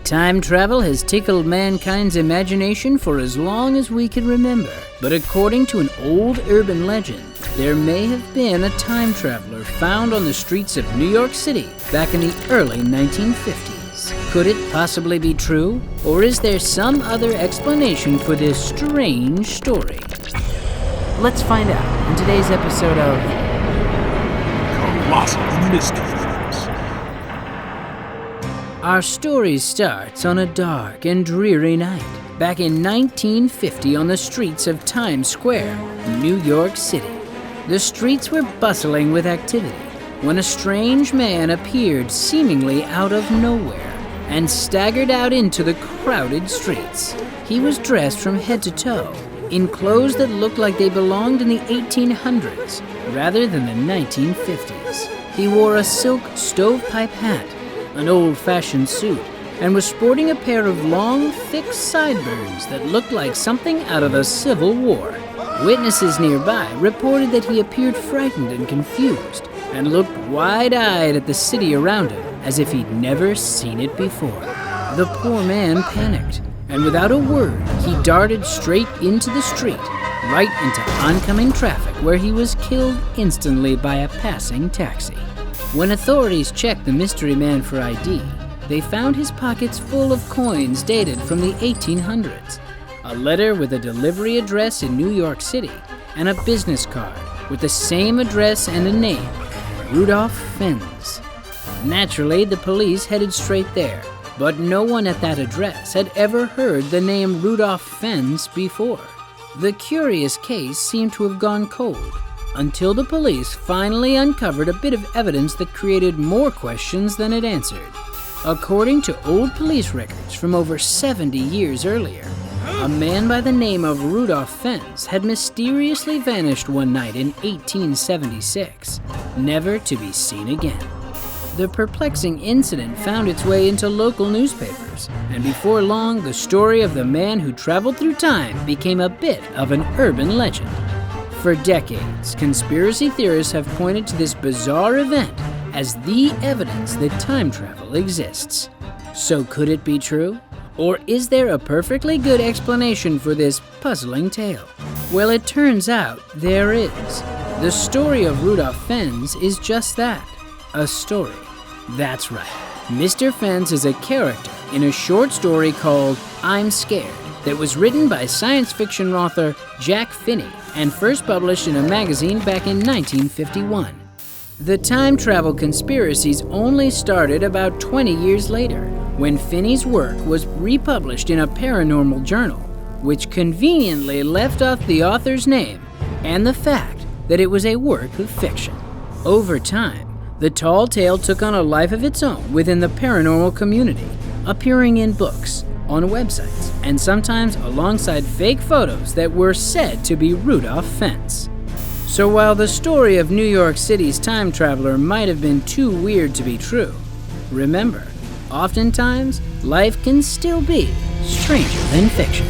Time travel has tickled mankind's imagination for as long as we can remember. But according to an old urban legend, there may have been a time traveler found on the streets of New York City back in the early 1950s. Could it possibly be true? Or is there some other explanation for this strange story? Let's find out in today's episode of Colossal Mysteries. Our story starts on a dark and dreary night, back in 1950 on the streets of Times Square, New York City. The streets were bustling with activity when a strange man appeared seemingly out of nowhere and staggered out into the crowded streets. He was dressed from head to toe in clothes that looked like they belonged in the 1800s rather than the 1950s. He wore a silk stovepipe hat, an old-fashioned suit, and was sporting a pair of long, thick sideburns that looked like something out of the Civil War. Witnesses nearby reported that he appeared frightened and confused and looked wide-eyed at the city around him as if he'd never seen it before. The poor man panicked, and without a word, he darted straight into the street, right into oncoming traffic, where he was killed instantly by a passing taxi. When authorities checked the mystery man for ID, they found his pockets full of coins dated from the 1800s, a letter with a delivery address in New York City, and a business card with the same address and a name, Rudolph Fens. Naturally, the police headed straight there, but no one at that address had ever heard the name Rudolph Fens before. The curious case seemed to have gone cold, until the police finally uncovered a bit of evidence that created more questions than it answered. According to old police records from over 70 years earlier, a man by the name of Rudolph Fens had mysteriously vanished one night in 1876, never to be seen again. The perplexing incident found its way into local newspapers, and before long, the story of the man who traveled through time became a bit of an urban legend. For decades, conspiracy theorists have pointed to this bizarre event as the evidence that time travel exists. So could it be true? Or is there a perfectly good explanation for this puzzling tale? Well, it turns out there is. The story of Rudolph Fens is just that, a story. That's right. Mr. Fens is a character in a short story called I'm Scared that was written by science fiction author Jack Finney and first published in a magazine back in 1951. The time travel conspiracies only started about 20 years later, when Finney's work was republished in a paranormal journal, which conveniently left off the author's name and the fact that it was a work of fiction. Over time, the tall tale took on a life of its own within the paranormal community, appearing in books, on websites, and sometimes alongside fake photos that were said to be Rudolph Fens. So while the story of New York City's time traveler might have been too weird to be true, remember, oftentimes life can still be stranger than fiction.